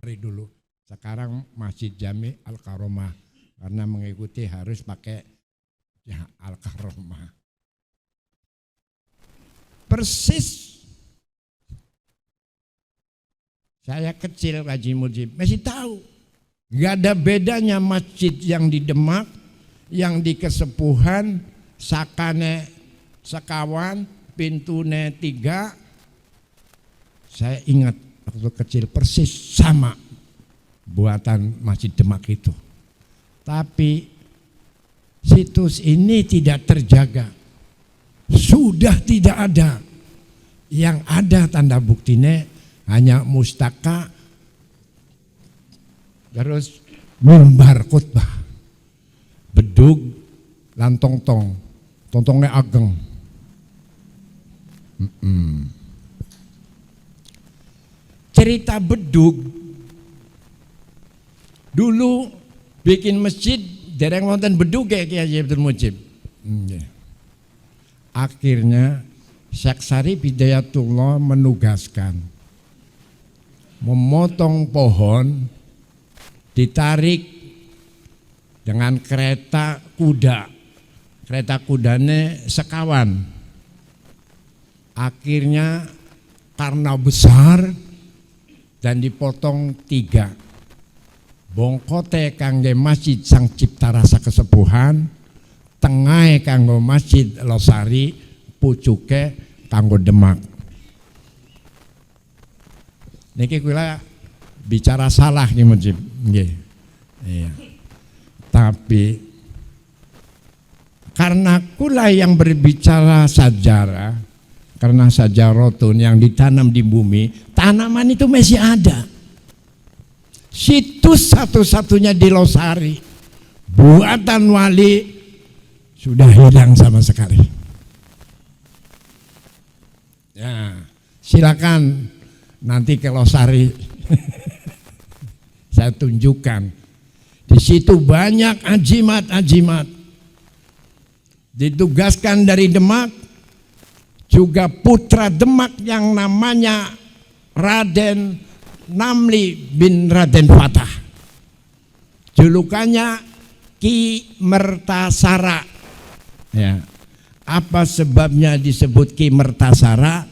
Losari dulu. Sekarang Masjid Jami Al-Karomah karena mengikuti harus pakai ya, Al-Karomah. Persis saya kecil Haji Mujib masih tahu. Nggak ada bedanya masjid yang di Demak, yang di Kesepuhan, sakane sekawan, pintune 3. Saya ingat waktu kecil persis sama buatan Masjid Demak itu. Tapi situs ini tidak terjaga. Sudah tidak ada. Yang ada tanda buktinya hanya mustaka terus mimbar khutbah. Bedug lan tongtong. Tongtongnya ageng. Cerita bedug dulu bikin masjid dereng wonten bedug kayak Kiai Abdul Mujib. Akhirnya Syekh Sarif Hidayatullah menugaskan memotong pohon ditarik dengan kereta kuda. Kereta kudanya sekawan. Akhirnya karena besar dan dipotong 3. Bongkote kangge Masjid Sang Cipta Rasa Kesepuhan, tengah kanggo Masjid Losari, pucuke kanggo Demak. Niki kula bicara salah nih Mujib. Nggih. Iya. Tapi karena kula yang berbicara sejarah, karena sajarotun yang ditanam di bumi, tanaman itu masih ada. Situs satu-satunya di Losari, buatan wali sudah hilang sama sekali. Ya, silakan nanti ke Losari, saya tunjukkan. Di situ banyak ajimat-ajimat. Ditugaskan dari Demak, juga putra Demak yang namanya Raden Namli bin Raden Fatah. Julukannya Ki Mertasara. Ya. Apa sebabnya disebut Ki Mertasara?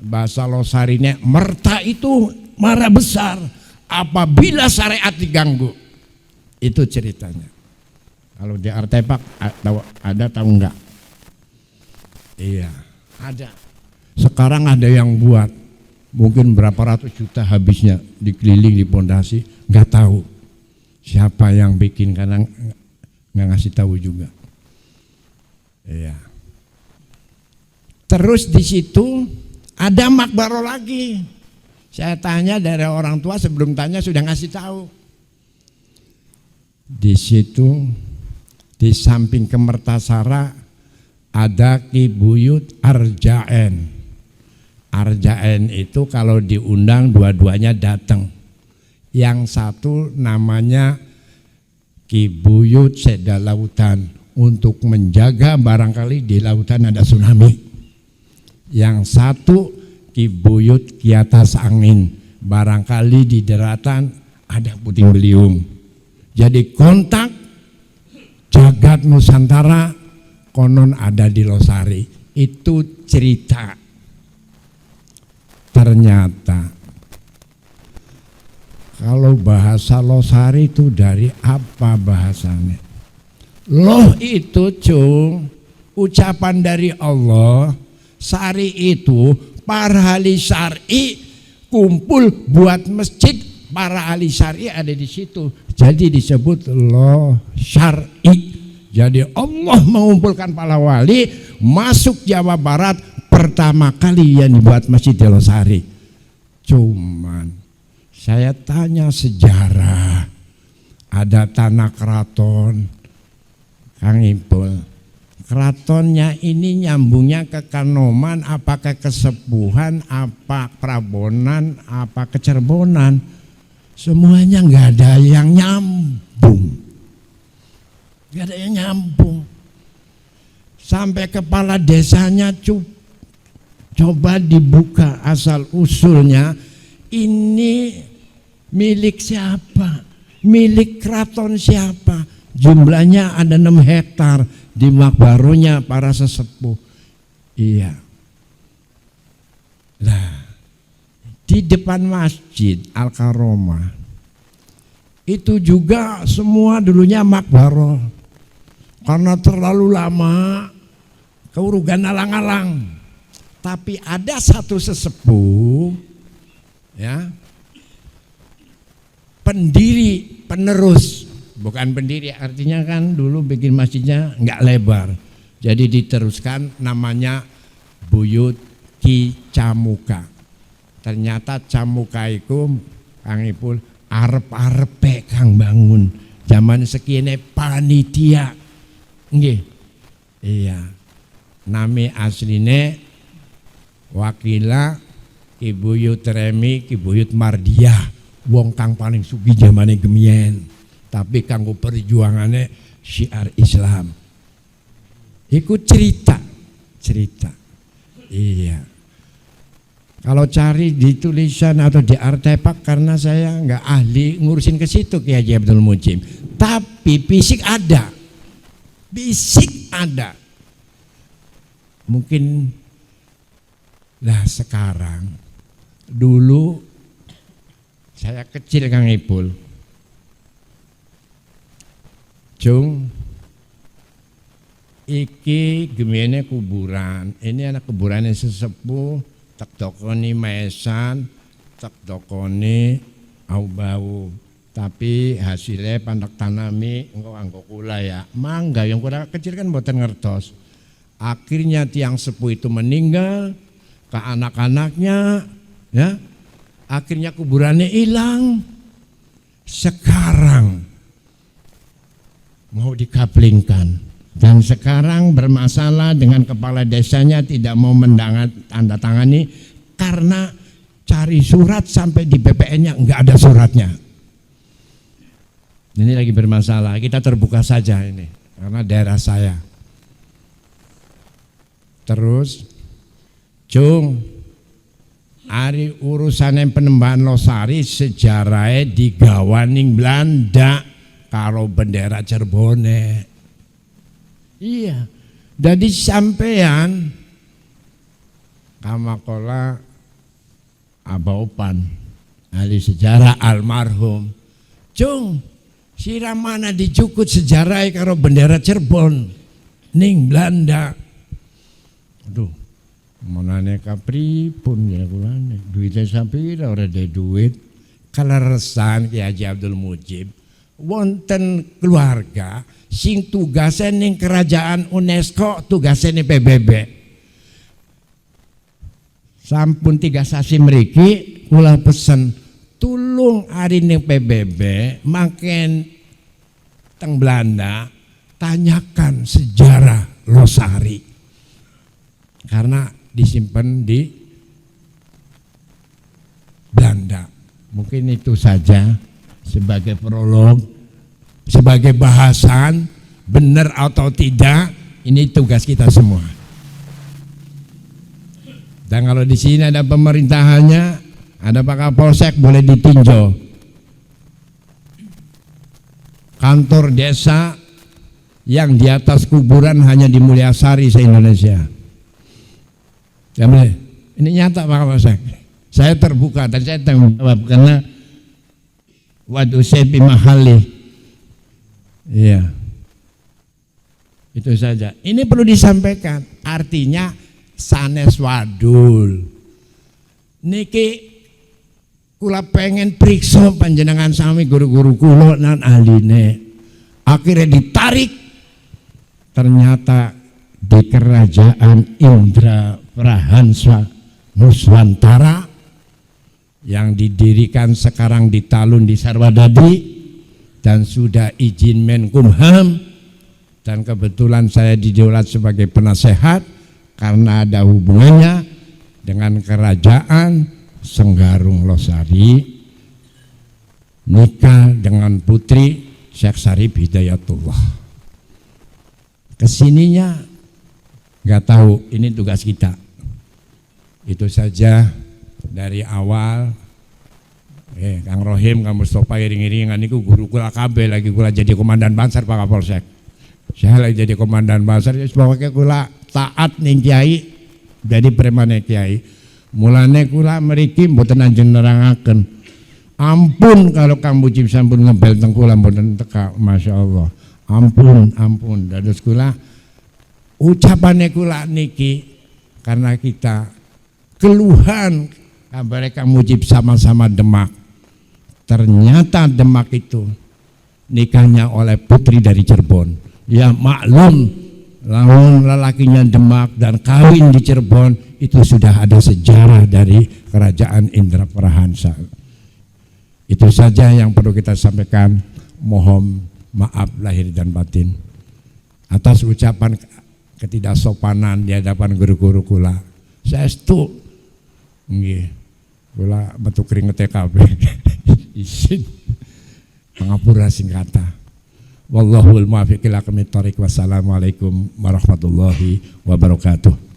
Bahasa Losarinya, merta itu marah besar apabila syariat diganggu. Itu ceritanya. Kalau di artefak ada tahu enggak? Iya, ada. Sekarang ada yang buat, mungkin berapa ratus juta habisnya dikeliling di pondasi, nggak tahu siapa yang bikin karena nggak ngasih tahu juga. Iya. Terus di situ ada makbaro lagi. Saya tanya dari orang tua, sebelum tanya sudah ngasih tahu. Di situ di samping Ki Mertasara ada Ki Buyut Arjaen. Arjaen itu kalau diundang dua-duanya datang. Yang satu namanya Ki Buyut Seda Lautan untuk menjaga barangkali di lautan ada tsunami. Yang satu Ki Buyut Ki Atas Angin, barangkali di daratan ada puting beliung. Jadi kontak jagat Nusantara konon ada di Losari. Itu cerita. Ternyata kalau bahasa Losari itu dari apa bahasanya? Loh itu cung, ucapan dari Allah. Sari itu para ahli syar'i kumpul buat masjid, para ahli syar'i ada di situ. Jadi disebut loh syar'i. Jadi Allah mengumpulkan para wali masuk Jawa Barat pertama kali yang dibuat Masjid di Losari. Cuman saya tanya sejarah, ada tanah keraton, Kang Ipul. Keratonnya ini nyambungnya ke Kanoman, apa ke Kesepuhan, apa Prabonan, apa ke Cerbonan. Semuanya nggak ada yang nyambung. Nggak ada yang nyambung. Sampai kepala desanya coba dibuka asal usulnya. Ini Milik siapa? Milik keraton siapa? Jumlahnya ada 6 hektar di makbaronya para sesepuh. Iya. Nah, di depan masjid Al-Karomah itu juga semua dulunya makbaroh. Karena terlalu lama keurugan alang-alang. Tapi ada satu sesepuh ya, pendiri penerus, bukan pendiri artinya kan dulu bikin masjidnya nggak lebar, jadi diteruskan namanya Buyut Ki Camuka. Ternyata Camuka itu Kang Ipul arep-arepe Kang bangun zaman sekine panitia nggih. Iya, nami asline wakila Ki Buyut Remi Ki Buyut Mardiah, wong kang paling sugih zamane gemien, tapi kanggo perjuangannya syiar Islam. Iku cerita. Iya. Kalau cari di tulisan atau di artefak, karena saya nggak ahli ngurusin ke situ Ki Haji Abdul Mujib, tapi fisik ada. Mungkin lah sekarang, dulu saya kecil Kang Ipul, Jung, iki gemene kuburan, ini anak kuburannya sesepuh, tak dokoni maesan, tak dokoni au bau, tapi hasilnya pandak tanami engkau anggo kula ya, mangga yang kurang kecil kan mboten ngertos. Akhirnya tiang sepuh itu meninggal, ke anak-anaknya, ya. Akhirnya kuburannya hilang. Sekarang mau dikaplingkan, dan sekarang bermasalah dengan kepala desanya tidak mau tanda tangani karena cari surat sampai di BPN-nya enggak ada suratnya. Ini lagi bermasalah. Kita terbuka saja ini karena daerah saya. Terus Jung, ari urusan penembahan Losari sejarahnya digawaning Belanda karo bendera Cirebone. Iya. Jadi sampean kamakola Abaupan ahli sejarah almarhum Jung, siramana dicukut sejarah karo bendera Cirebon ning Belanda. Aduh, monane kapripun ya kulane. Duitnya sapira ora ada duit. Kaleresan Ki Haji Abdul Mujib wonten keluarga sing tugasnya ning kerajaan UNESCO, tugasnya ning PBB. Sampun 3 sasi mriki kula pesen tulung ari ning PBB makin teng Belanda tanyakan sejarah Losari. Karena disimpan di Belanda. Mungkin itu saja sebagai prolog, sebagai bahasan, benar atau tidak, ini tugas kita semua. Dan kalau di sini ada pemerintahannya, ada Pak Kapolsek boleh ditinjau. Kantor desa yang di atas kuburan hanya di Mulyasari se-Indonesia. Ya boleh. Ini nyata Pak Kapolsek. Saya terbuka dan saya tanggung jawab karena waduh sepi mahali. Iya. Itu saja. Ini perlu disampaikan. Artinya sanes wadul. Niki kula pengen periksa panjenengan sami guru-guru kula nan ahline. Akhirnya ditarik. Ternyata di kerajaan Indra Prahansa Nuswantara yang didirikan sekarang di Talun di Sarwadadi dan sudah izin Menkumham, dan kebetulan saya didaulat sebagai penasehat karena ada hubungannya dengan kerajaan Senggarung Losari, nikah dengan putri Syekh Sarip Hidayatullah. Kesininya nggak tahu, ini tugas kita. Itu saja dari awal. Kang Rohim, Kang Mustofa iring-iringan niku guru kula kabeh lagi kula jadi komandan Bansar Pak Kapolsek. Saya lagi jadi komandan Bansar, ya pokoknya kula taat ning kiai, jadi premane kiai. Mulane kula mriki mboten anjen nerangaken. Ampun kalau Kang Mujib sampun ngebel teng kula mboten teka, masyaallah. Ampun. Dados kula ucapane kula niki karena kita keluhan kabare Kang Mujib sama-sama Demak. Ternyata Demak itu nikahnya oleh putri dari Cirebon. Ya maklum, lawan lelakinya Demak dan kawin di Cirebon itu sudah ada sejarah dari kerajaan Indra Prahansa. Itu saja yang perlu kita sampaikan. Mohon maaf lahir dan batin atas ucapan ketidaksopanan di hadapan guru-guru kula. Saestu nggih. Kula metu keringet kabeh. Izin pangapura singkata. Wallahul muwaffiq ila aqwamit thoriq. Wassalamualaikum warahmatullahi wabarakatuh.